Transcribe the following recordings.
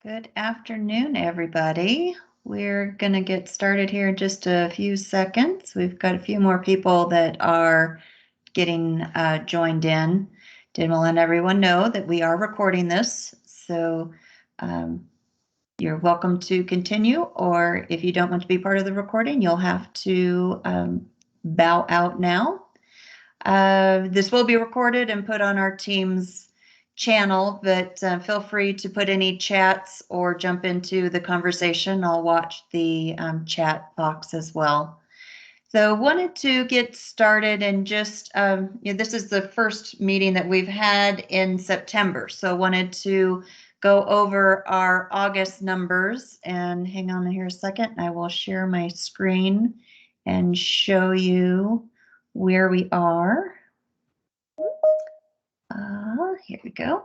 Good afternoon, everybody. We're going to get started here in just a few seconds. We've got a few more people that are getting joined in. Did want to let everyone know that we are recording this, so you're welcome to continue, or if you don't want to be part of the recording, you'll have to bow out now. This will be recorded and put on our team's channel, but feel free to put any chats or jump into the conversation. I'll watch the chat box as well. So wanted to get started and just, this is the first meeting that we've had in September. So wanted to go over our August numbers, and hang on here a second. I will share my screen and show you where we are. Here we go.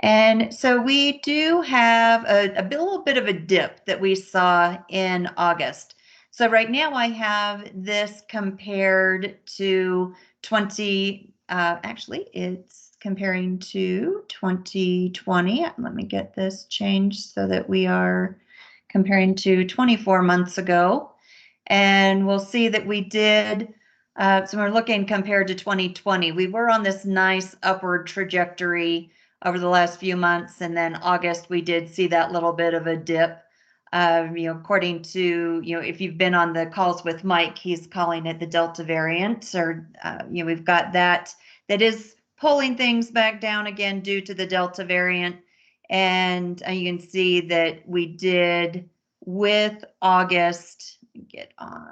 And so we do have a little bit of a dip that we saw in August. So right now I have this compared to 20, actually it's comparing to 2020. Let me get this changed so that we are comparing to 24 months ago. And we'll see that we did, so we're looking compared to 2020, we were on this nice upward trajectory over the last few months, and then August we did see that little bit of a dip. According to, if you've been on the calls with Mike, he's calling it the Delta variant, or we've got that is pulling things back down again due to the Delta variant. And you can see that we did with August, get on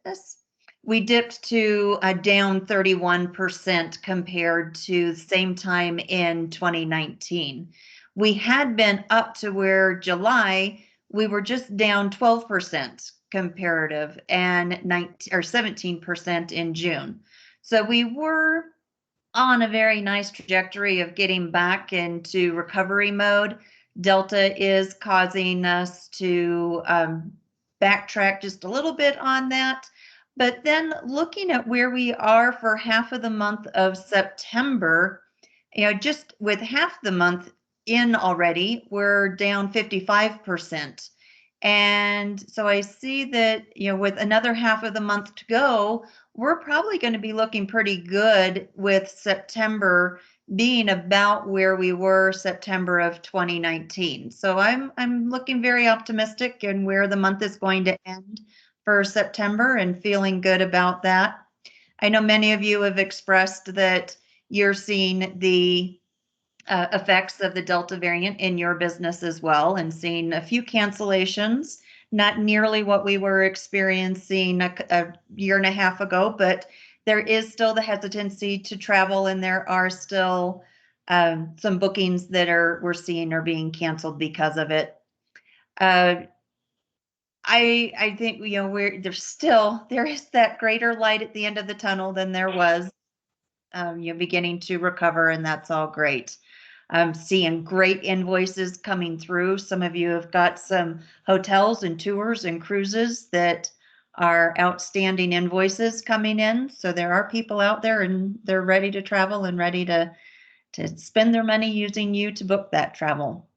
this, we dipped to down 31% compared to the same time in 2019. We had been up to where July, we were just down 12% comparative, and 19 or 17% in June. So we were on a very nice trajectory of getting back into recovery mode. Delta is causing us to backtrack just a little bit on that. But then looking at where we are for half of the month of September, just with half the month in already, we're down 55%. And so I see that, with another half of the month to go, we're probably going to be looking pretty good with September being about where we were September of 2019. So I'm looking very optimistic in where the month is going to end for September and feeling good about that. I know many of you have expressed that you're seeing the effects of the Delta variant in your business as well, and seeing a few cancellations, not nearly what we were experiencing a year and a half ago, but there is still the hesitancy to travel, and there are still some bookings that we're seeing are being canceled because of it. I think there is that greater light at the end of the tunnel than there was, beginning to recover, and that's all great. I'm seeing great invoices coming through. Some of you have got some hotels and tours and cruises that are outstanding invoices coming in. So there are people out there and they're ready to travel and ready to spend their money using you to book that travel.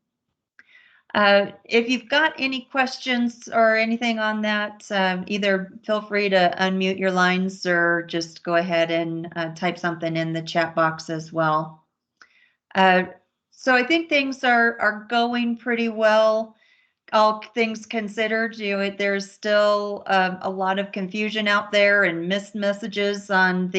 If you've got any questions or anything on that, either feel free to unmute your lines or just go ahead and type something in the chat box as well. So I think things are going pretty well, all things considered. There's still a lot of confusion out there and missed messages on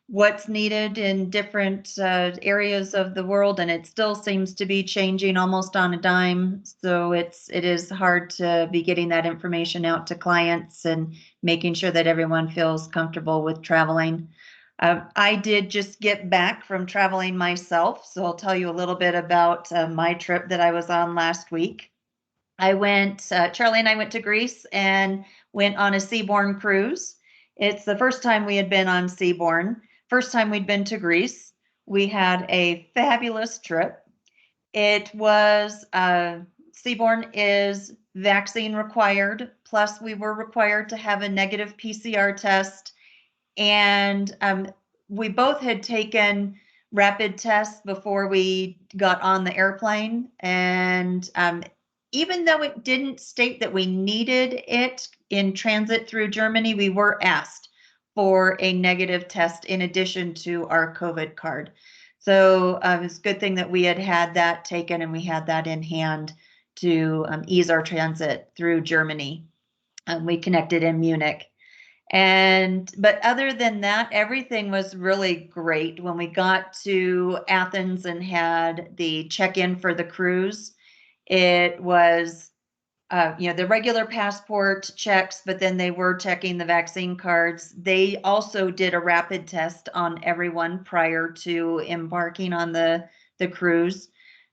what's needed in different areas of the world, and it still seems to be changing almost on a dime. So it is hard to be getting that information out to clients and making sure that everyone feels comfortable with traveling. I did just get back from traveling myself, so I'll tell you a little bit about my trip that I was on last week. Charlie and I went to Greece and went on a seaborne cruise. It's the first time we had been on seaborne, first time we'd been to Greece. We had a fabulous trip. It was, seaborne is vaccine required, plus we were required to have a negative PCR test And we both had taken rapid tests before we got on the airplane. And even though it didn't state that we needed it in transit through Germany, we were asked for a negative test in addition to our COVID card. So it's a good thing that we had that taken and we had that in hand to ease our transit through Germany. We connected in Munich. But other than that, everything was really great. When we got to Athens and had the check-in for the cruise, it was the regular passport checks, but then they were checking the vaccine cards. They also did a rapid test on everyone prior to embarking on the cruise.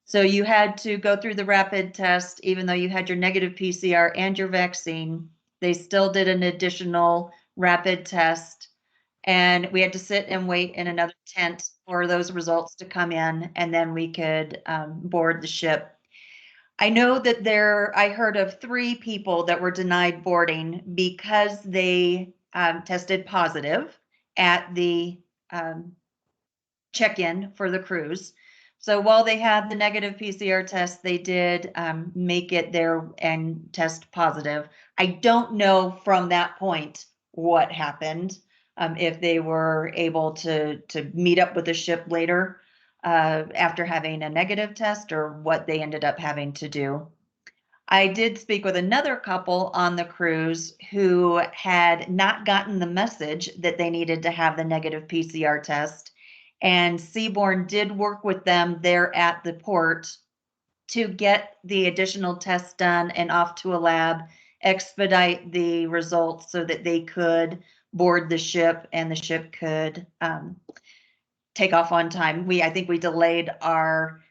So you had to go through the rapid test, even though you had your negative PCR and your vaccine. They still did an additional rapid test, and we had to sit and wait in another tent for those results to come in, and then we could board the ship. I know that I heard of 3 people that were denied boarding because they tested positive at the um, check-in for the cruise. So while they had the negative PCR test, they did make it there and test positive. I don't know from that point what happened, if they were able to meet up with the ship later after having a negative test, or what they ended up having to do. I did speak with another couple on the cruise who had not gotten the message that they needed to have the negative PCR test. And Seabourn did work with them there at the port to get the additional tests done and off to a lab, expedite the results so that they could board the ship and the ship could take off on time. I think we delayed our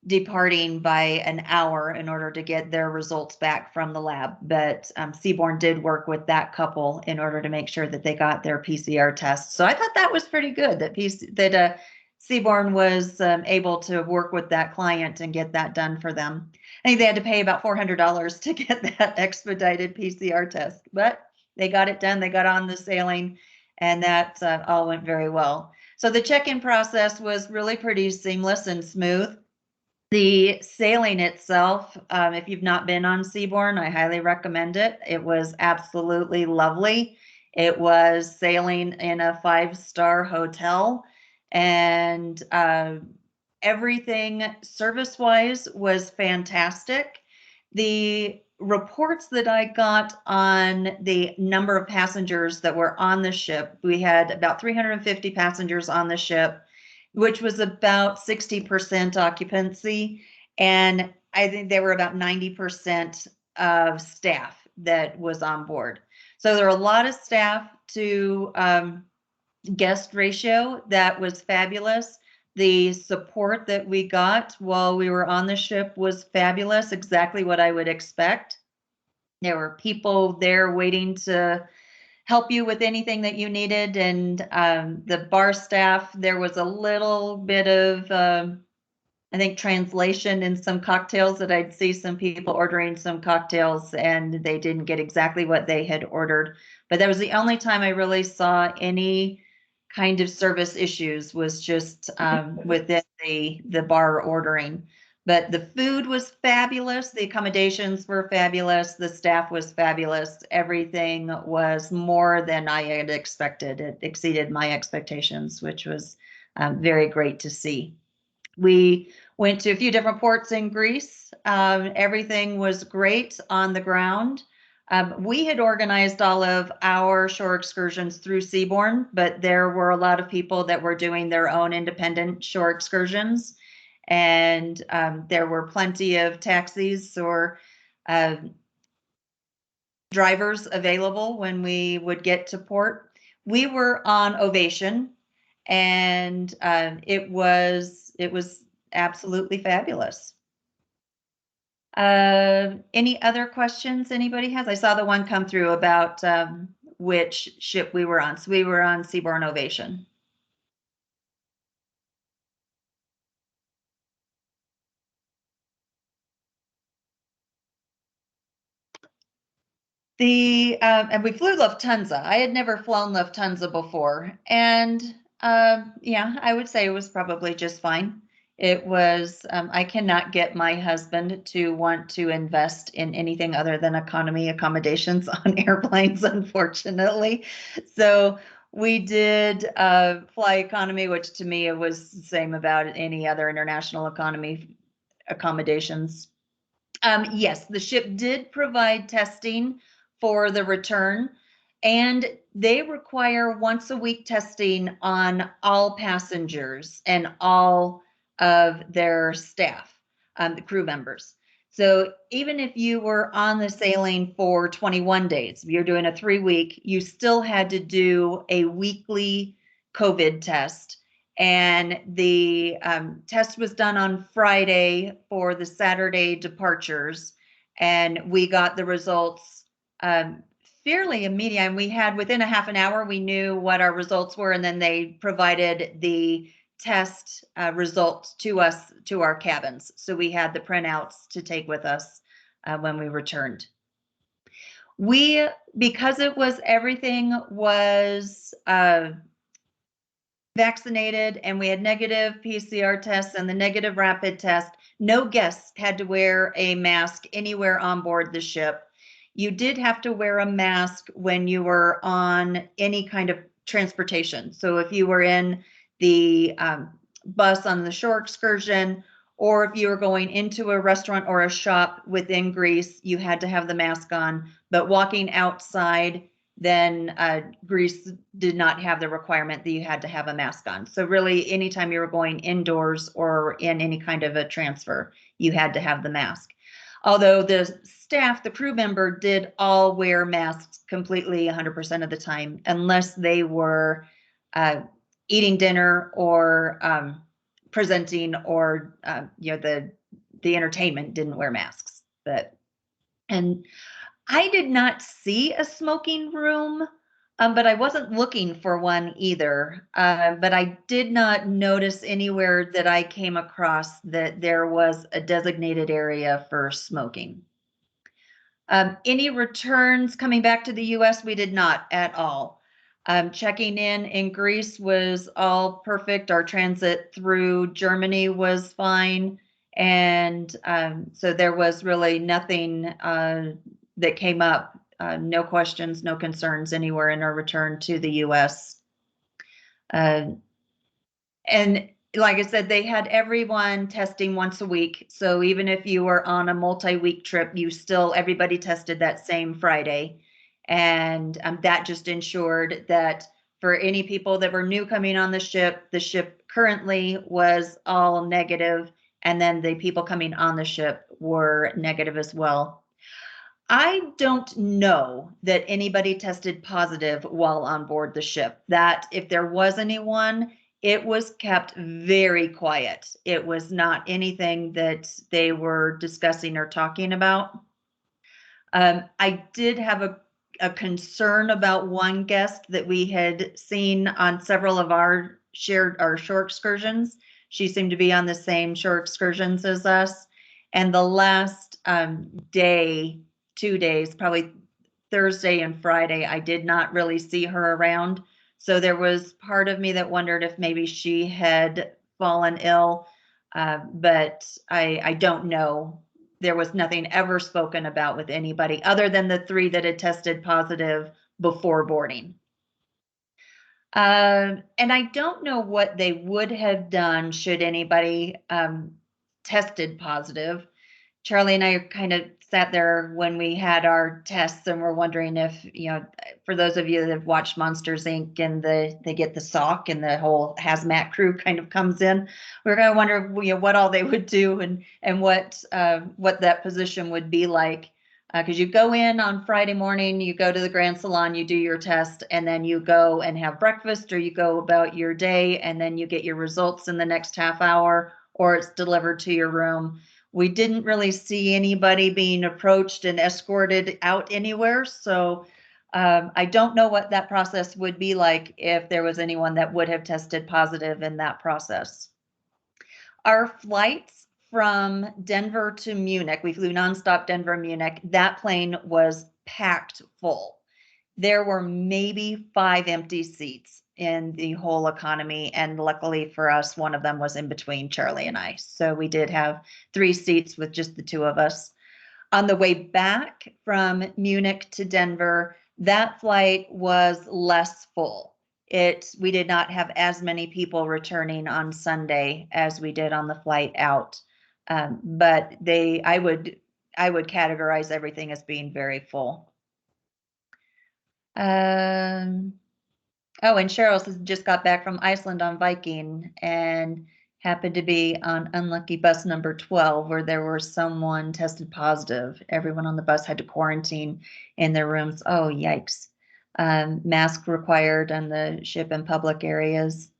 departing by an hour in order to get their results back from the lab. But Seabourn did work with that couple in order to make sure that they got their PCR tests. So I thought that was pretty good that Seabourn was able to work with that client and get that done for them. I think they had to pay about $400 to get that expedited PCR test, but they got it done. They got on the sailing, and that all went very well. So the check-in process was really pretty seamless and smooth. The sailing itself, if you've not been on Seabourn, I highly recommend it. It was absolutely lovely. It was sailing in a 5-star hotel, and everything service-wise was fantastic. The reports that I got on the number of passengers that were on the ship, we had about 350 passengers on the ship, which was about 60% occupancy. And I think there were about 90% of staff that was on board. So there were a lot of staff to guest ratio. That was fabulous. The support that we got while we were on the ship was fabulous, exactly what I would expect. There were people there waiting to help you with anything that you needed. And the bar staff, there was a little bit of, I think, translation in some cocktails, that I'd see some people ordering some cocktails and they didn't get exactly what they had ordered. But that was the only time I really saw any kind of service issues, was just within the bar ordering. But the food was fabulous. The accommodations were fabulous. The staff was fabulous. Everything was more than I had expected. It exceeded my expectations, which was very great to see. We went to a few different ports in Greece. Everything was great on the ground. We had organized all of our shore excursions through Seabourn, but there were a lot of people that were doing their own independent shore excursions. And there were plenty of taxis or uh, drivers available when we would get to port. We were on Ovation, and it was absolutely fabulous. Any other questions anybody has? I saw the one come through about which ship we were on. So we were on Seabourn Ovation. And we flew Lufthansa. I had never flown Lufthansa before, and yeah, I would say it was probably just fine. It was. I cannot get my husband to want to invest in anything other than economy accommodations on airplanes, unfortunately. So we did fly economy, which to me it was the same about any other international economy accommodations. Yes, the ship did provide testing for the return, and they require once a week testing on all passengers and all of their staff, the crew members. So even if you were on the sailing for 21 days, if you're doing a 3 week, you still had to do a weekly COVID test, and the test was done on Friday for the Saturday departures, and we got the results fairly immediate. And we had within a half an hour, we knew what our results were, and then they provided the test results to us to our cabins. So we had the printouts to take with us when we returned. Because it was everything was vaccinated and we had negative PCR tests and the negative rapid test, no guests had to wear a mask anywhere on board the ship. You did have to wear a mask when you were on any kind of transportation. So if you were in the bus on the shore excursion, or if you were going into a restaurant or a shop within Greece, you had to have the mask on. But walking outside, then Greece did not have the requirement that you had to have a mask on. So really, anytime you were going indoors or in any kind of a transfer, you had to have the mask. Although the staff, the crew member, did all wear masks completely 100% of the time, unless they were eating dinner or presenting, or the entertainment didn't wear masks. And I did not see a smoking room, but I wasn't looking for one either. But I did not notice anywhere that I came across that there was a designated area for smoking. Any returns coming back to the US, we did not at all. Checking in Greece was all perfect. Our transit through Germany was fine. And so there was really nothing that came up, no questions, no concerns anywhere in our return to the US. And like I said, they had everyone testing once a week. So even if you were on a multi-week trip, everybody tested that same Friday. And that just ensured that for any people that were new coming on the ship currently was all negative. And then the people coming on the ship were negative as well. I don't know that anybody tested positive while on board the ship. That if there was anyone, it was kept very quiet. It was not anything that they were discussing or talking about. I did have a concern about one guest that we had seen on several of our shore excursions. She seemed to be on the same shore excursions as us. And the last day, 2 days, probably Thursday and Friday, I did not really see her around. So there was part of me that wondered if maybe she had fallen ill, but I don't know. There was nothing ever spoken about with anybody other than the 3 that had tested positive before boarding. And I don't know what they would have done should anybody tested positive. Charlie and I kind of sat there when we had our tests and we're wondering if, for those of you that have watched Monsters Inc. and they get the sock and the whole hazmat crew kind of comes in, we're going to wonder, what all they would do and what that position would be like. Because you go in on Friday morning, you go to the Grand Salon, you do your test, and then you go and have breakfast, or you go about your day, and then you get your results in the next half hour, or it's delivered to your room. We didn't really see anybody being approached and escorted out anywhere. So I don't know what that process would be like if there was anyone that would have tested positive in that process. Our flights from Denver to Munich, we flew nonstop Denver, Munich. That plane was packed full. There were maybe 5 empty seats in the whole economy, and luckily for us, one of them was in between Charlie and I. So we did have 3 seats with just the 2 of us. On the way back from Munich to Denver, that flight was less full. We did not have as many people returning on Sunday as we did on the flight out. But I would categorize everything as being very full. Oh, and Cheryl just got back from Iceland on Viking and happened to be on unlucky bus number 12, where there was someone tested positive. Everyone on the bus had to quarantine in their rooms. Oh, yikes. Mask required on the ship in public areas.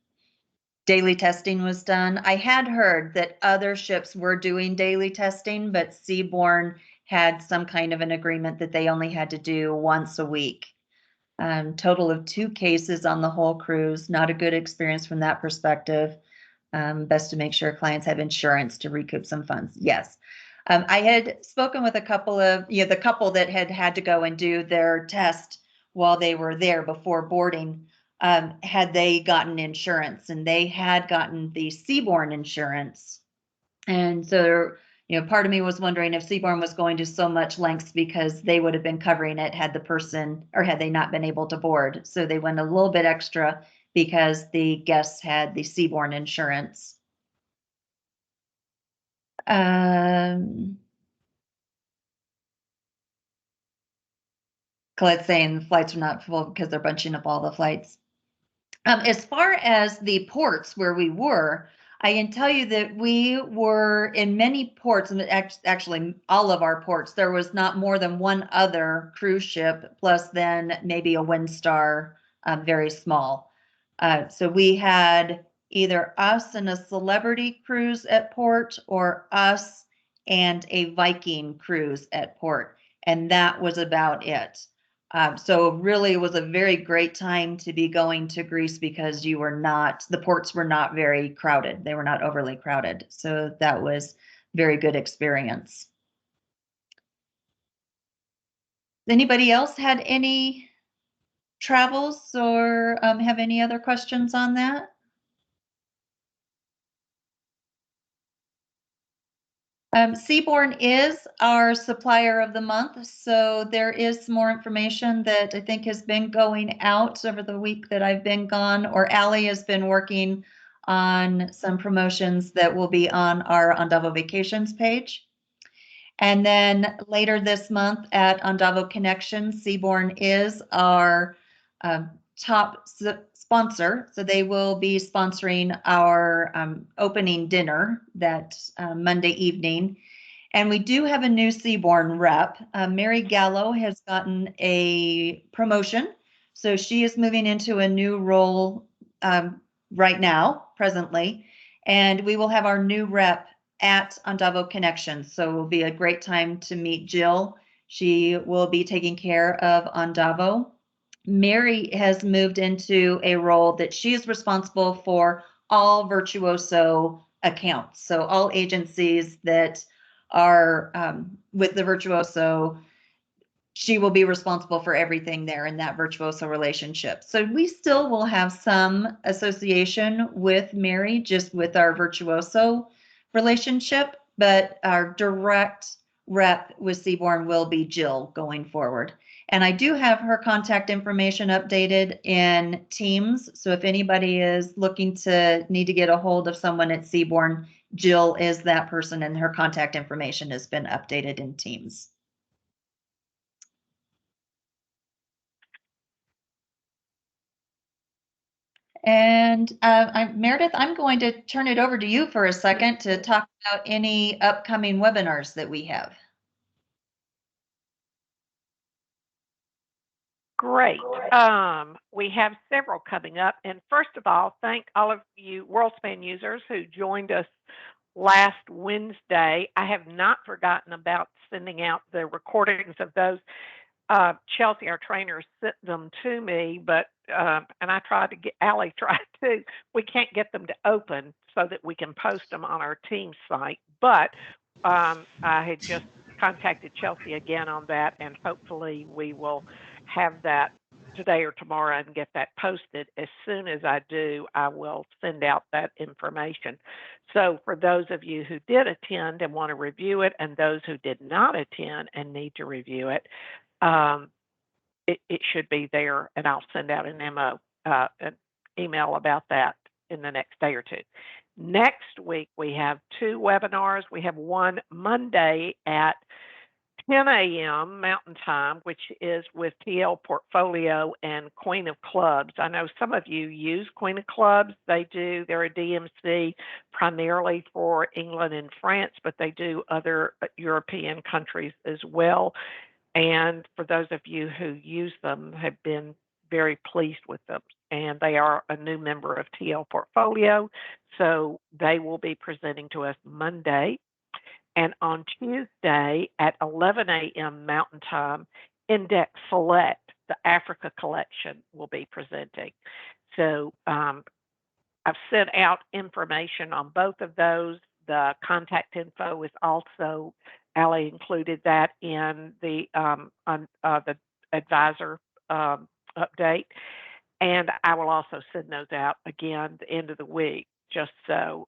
Daily testing was done. I had heard that other ships were doing daily testing, but Seabourn had some kind of an agreement that they only had to do once a week. Total of 2 cases on the whole cruise. Not a good experience from that perspective. Best to make sure clients have insurance to recoup some funds. Yes. I had spoken with a couple of, the couple that had to go and do their test while they were there before boarding. Had they gotten insurance, and they had gotten the Seabourn insurance. And so, part of me was wondering if Seabourn was going to so much lengths because they would have been covering it had they not been able to board. So they went a little bit extra because the guests had the Seabourn insurance. Colette's saying the flights are not full because they're bunching up all the flights. As far as the ports where we were, I can tell you that we were in many ports, and actually all of our ports, there was not more than one other cruise ship, plus then maybe a Windstar, very small. So we had either us and a Celebrity cruise at port, or us and a Viking cruise at port, and that was about it. So really it was a very great time to be going to Greece because the ports were not very crowded. They were not overly crowded. So that was very good experience. Anybody else had any travels or have any other questions on that? Seabourn is our supplier of the month, so there is some more information that I think has been going out over the week that I've been gone, or Allie has been working on some promotions that will be on our Andavo Vacations page. And then later this month at Andavo Connection, Seabourn is our top sponsor. So they will be sponsoring our opening dinner that Monday evening. And we do have a new Seabourn rep. Mary Gallo has gotten a promotion. So she is moving into a new role right now, presently. And we will have our new rep at Andavo Connection. So it will be a great time to meet Jill. She will be taking care of Andavo. Mary has moved into a role that she is responsible for all Virtuoso accounts. So all agencies that are with the Virtuoso, she will be responsible for everything there in that Virtuoso relationship. So we still will have some association with Mary, just with our Virtuoso relationship, but our direct rep with Seabourn will be Jill going forward. And I do have her contact information updated in Teams. So if anybody is looking to need to get a hold of someone at Seabourn, Jill is that person, and her contact information has been updated in Teams. And Meredith, I'm going to turn it over to you for a second to talk about any upcoming webinars that we have. Great. We have several coming up. And first of all, thank all of you WorldSpan users who joined us last Wednesday. I have not forgotten about sending out the recordings of those. Chelsea, our trainer, sent them to me, but and I tried to get, Allie tried to. We can't get them to open so that we can post them on our team site. But I had just contacted Chelsea again on that, and hopefully we will have that today or tomorrow and get that posted. As soon as I do, I will send out that information. So for those of you who did attend and want to review it, and those who did not attend and need to review it, it should be there, and I'll send out an email about that in the next day or two. Next week, we have 2 webinars. We have one Monday at 10 a.m. Mountain Time, which is with TL Portfolio and Queen of Clubs. I know some of you use Queen of Clubs. They do. They're a DMC primarily for England and France, but they do other European countries as well. And for those of you who use them, have been very pleased with them. And they are a new member of TL Portfolio, so they will be presenting to us Monday. And on Tuesday at 11 a.m. Mountain Time, Index Select, the Africa collection, will be presenting. So I've sent out information on both of those. The contact info is also, Allie included that in the advisor update. And I will also send those out again the end of the week, just so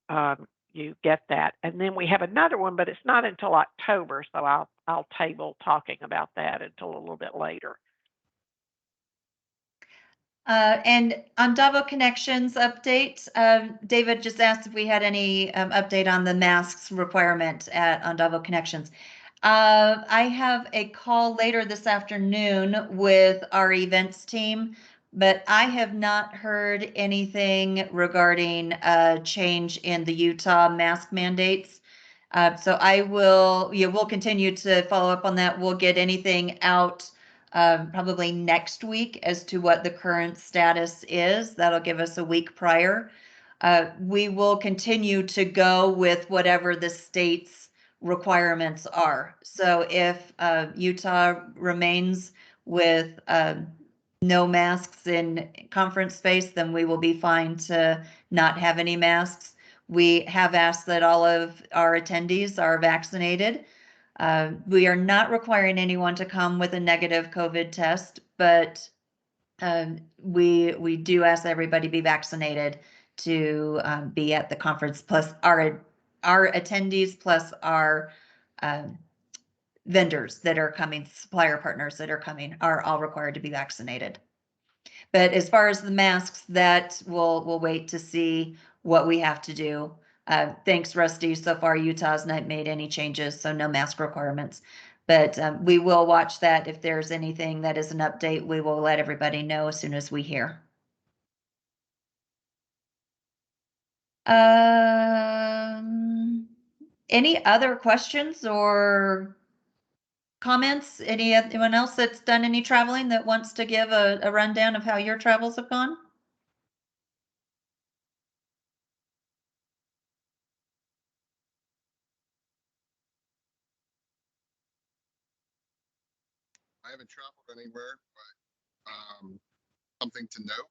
you get that. And then we have another one, but it's not until October, so I'll table talking about that until a little bit later. And on AndavoConnections update, David just asked if we had any update on the masks requirement at AndavoConnections. I have a call later this afternoon with our events team, but I have not heard anything regarding a change in the Utah mask mandates. So we'll continue to follow up on that. We'll get anything out probably next week as to what the current status is. That'll give us a week prior. We will continue to go with whatever the state's requirements are. So if Utah remains with no masks in conference space, then we will be fine to not have any masks. We have asked that all of our attendees are vaccinated. We are not requiring anyone to come with a negative COVID test, but we do ask everybody be vaccinated to be at the conference. Plus our attendees, plus our vendors that are coming, supplier partners that are coming, are all required to be vaccinated. But as far as the masks, that we'll wait to see what we have to do. Thanks, Rusty. So far, Utah's not made any changes, so no mask requirements. But we will watch that. If there's anything that is an update, we will let everybody know as soon as we hear. Any other questions or comments? Anyone else that's done any traveling that wants to give a rundown of how your travels have gone? I haven't traveled anywhere, but something to note: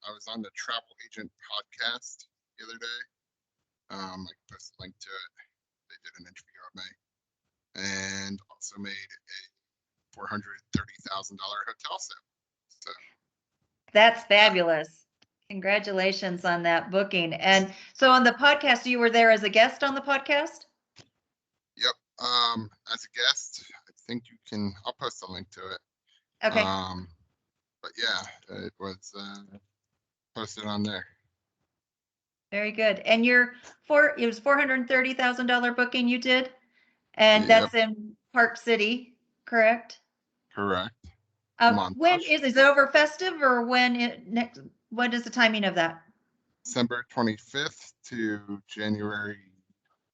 I was on the Travel Agent podcast the other day. I can post a link to it. They did an interview of me, and also made a $430,000 hotel sale. So that's fabulous. Congratulations on that booking. And so on the podcast, you were there as a guest on the podcast? Yep. As a guest, I think you can. I'll post a link to it. Okay. But yeah, it was posted on there. Very good. And it was $430,000 booking you did, and that's in Park City, correct? Correct. When is it over festive, or what is the timing of that? December 25th to January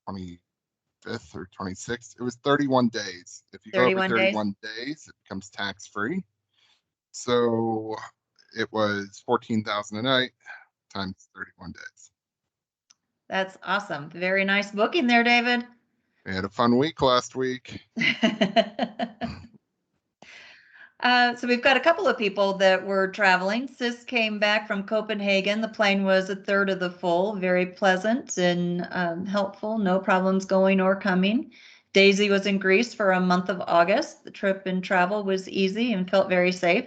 25th or 26th. It was 31 days. If you go over 31 days, it becomes tax free. So it was 14,000 a night times 31 days. That's awesome. Very nice booking there, David. We had a fun week last week. So we've got a couple of people that were traveling. Sis came back from Copenhagen. The plane was a third of the full, very pleasant and helpful. No problems going or coming. Daisy was in Greece for a month of August. The trip and travel was easy and felt very safe.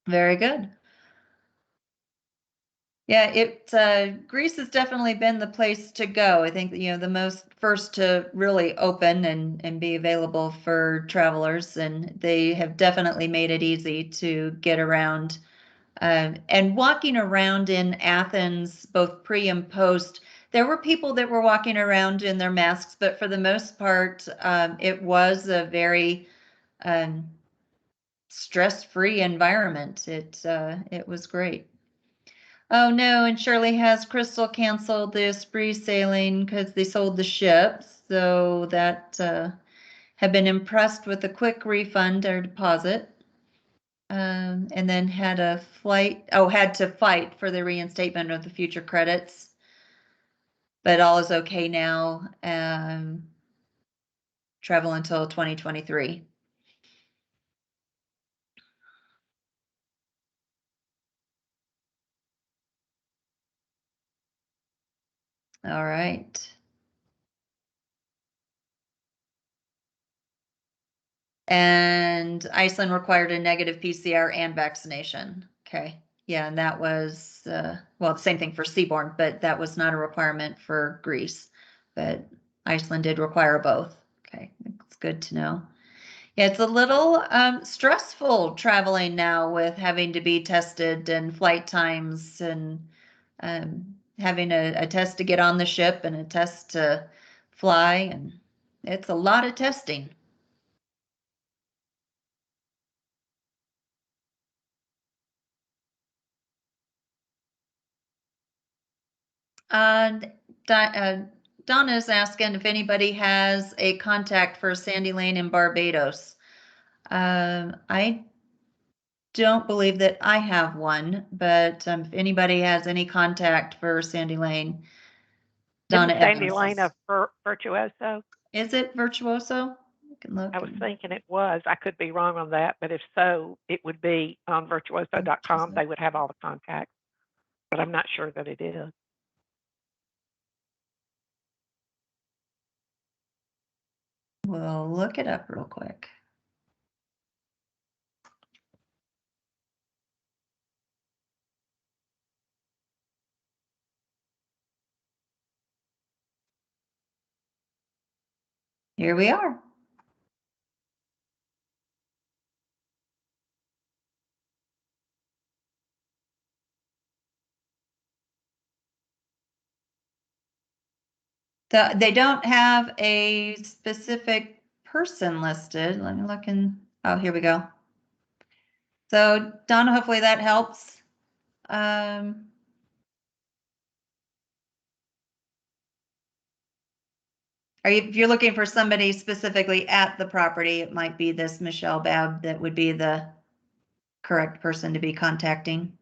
Very good. Yeah, Greece has definitely been the place to go. I think, the most first to really open and be available for travelers, and they have definitely made it easy to get around. And walking around in Athens, both pre and post, there were people that were walking around in their masks, but for the most part, it was a very stress-free environment. It was great. Oh no, and Shirley has Crystal canceled the Esprit sailing because they sold the ship. So that have been impressed with a quick refund or deposit. And then had to fight for the reinstatement of the future credits. But all is okay now. Travel until 2023. All right. And Iceland required a negative PCR and vaccination. Okay. Yeah, and that was, well, the same thing for Seabourn, but that was not a requirement for Greece. But Iceland did require both. Okay, it's good to know. Yeah, it's a little stressful traveling now with having to be tested and flight times and having a test to get on the ship and a test to fly. And it's a lot of testing. Uh, Donna's asking if anybody has a contact for Sandy Lane in Barbados. I don't believe that I have one, but if anybody has any contact for Sandy Lane, Donna Isn't Sandy Evans. Lane a virtuoso? Is it Virtuoso? I can look. I was thinking it was. I could be wrong on that, but if so, it would be on virtuoso.com. They would have all the contacts, but I'm not sure that it is. We'll look it up real quick. Here we are. They don't have a specific person listed. Let me look in. Oh, here we go. So Donna, hopefully that helps. If you're looking for somebody specifically at the property, it might be this Michelle Babb that would be the correct person to be contacting.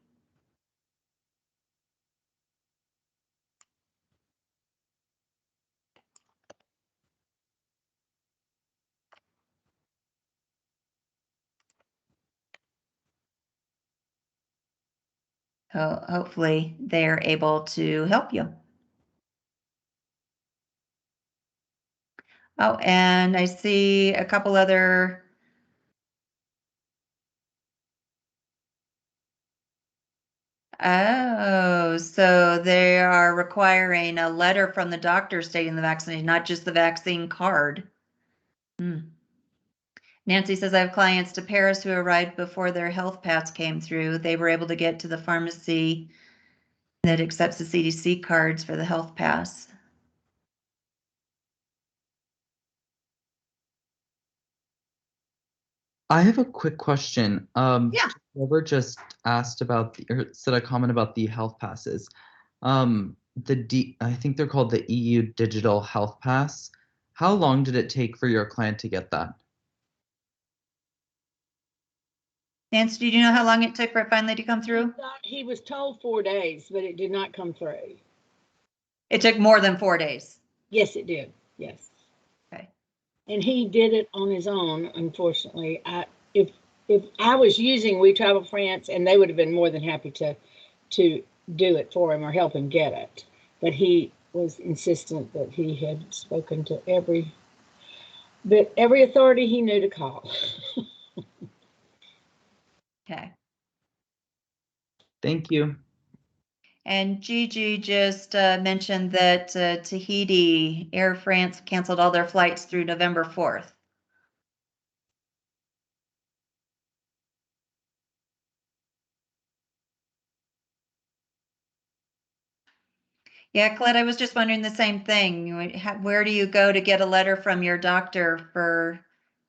Hopefully they're able to help you. Oh, and I see a couple other. Oh, so they are requiring a letter from the doctor stating the vaccination, not just the vaccine card. Nancy says, I have clients to Paris who arrived before their health pass came through. They were able to get to the pharmacy that accepts the CDC cards for the health pass. I have a quick question. Yeah. Trevor just asked about or said a comment about the health passes. I think they're called the EU Digital Health Pass. How long did it take for your client to get that? Nancy, did you know how long it took for it finally to come through? He was told 4 days, but it did not come through. It took more than 4 days. Yes, it did. Yes. Okay. And he did it on his own, unfortunately. If I was using We Travel France, and they would have been more than happy to do it for him or help him get it. But he was insistent that he had spoken to every But every authority he knew to call. Okay. Thank you. And Gigi just mentioned that Tahiti, Air France canceled all their flights through November 4th. Yeah, Colette, I was just wondering the same thing. Where do you go to get a letter from your doctor for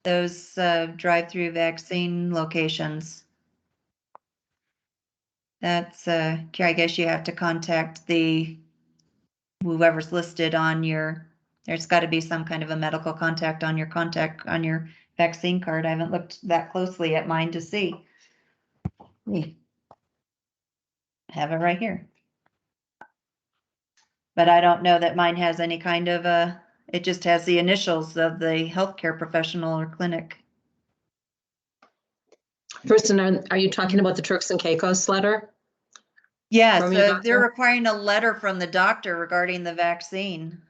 those drive-through vaccine locations? That's, I guess you have to contact whoever's listed on there's got to be some kind of a medical contact on your vaccine card. I haven't looked that closely at mine to see. I have it right here. But I don't know that mine has any kind of it just has the initials of the healthcare professional or clinic. Kristen, are you talking about the Turks and Caicos letter? Yeah, From your so they're doctor? requiring a letter from the doctor regarding the vaccine.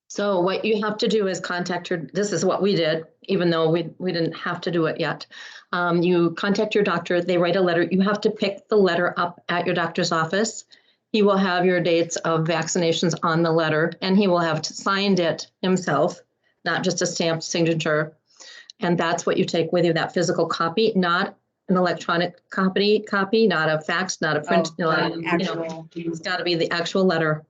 So what you have to do is contact your, this is what we did, even though we didn't have to do it yet. You contact your doctor, they write a letter. You have to pick the letter up at your doctor's office. He will have your dates of vaccinations on the letter, and he will have signed it himself, not just a stamped signature. And that's what you take with you, that physical copy, not an electronic copy, not a fax, not a print. Actual. It's got to be the actual letter.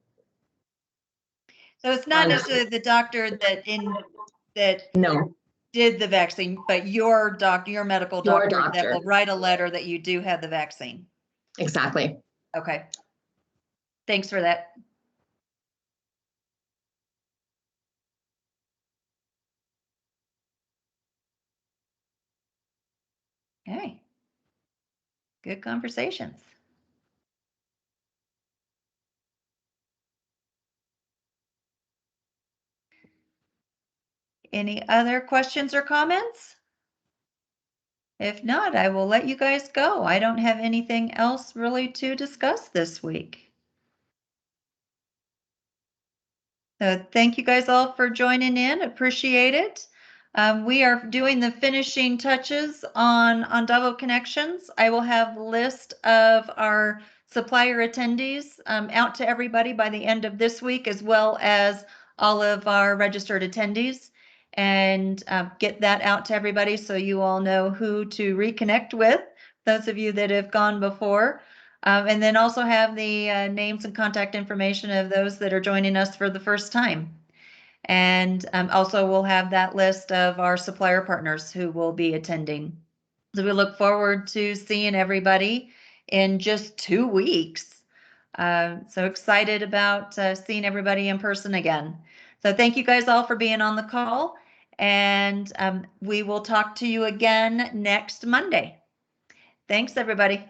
So it's not necessarily the doctor that No, did the vaccine, but your medical Your doctor that doctor. will write a letter that you do have the vaccine. exactly. Okay. Thanks for that. Okay. Good conversations. Any other questions or comments? If not, I will let you guys go. I don't have anything else really to discuss this week. So thank you guys all for joining in. Appreciate it. We are doing the finishing touches on AndavoConnections. I will have a list of our supplier attendees out to everybody by the end of this week, as well as all of our registered attendees, and get that out to everybody so you all know who to reconnect with, those of you that have gone before. And then also have the names and contact information of those that are joining us for the first time. And also we'll have that list of our supplier partners who will be attending. So we look forward to seeing everybody in just 2 weeks. So excited about seeing everybody in person again. So thank you guys all for being on the call, and we will talk to you again next Monday. Thanks, everybody.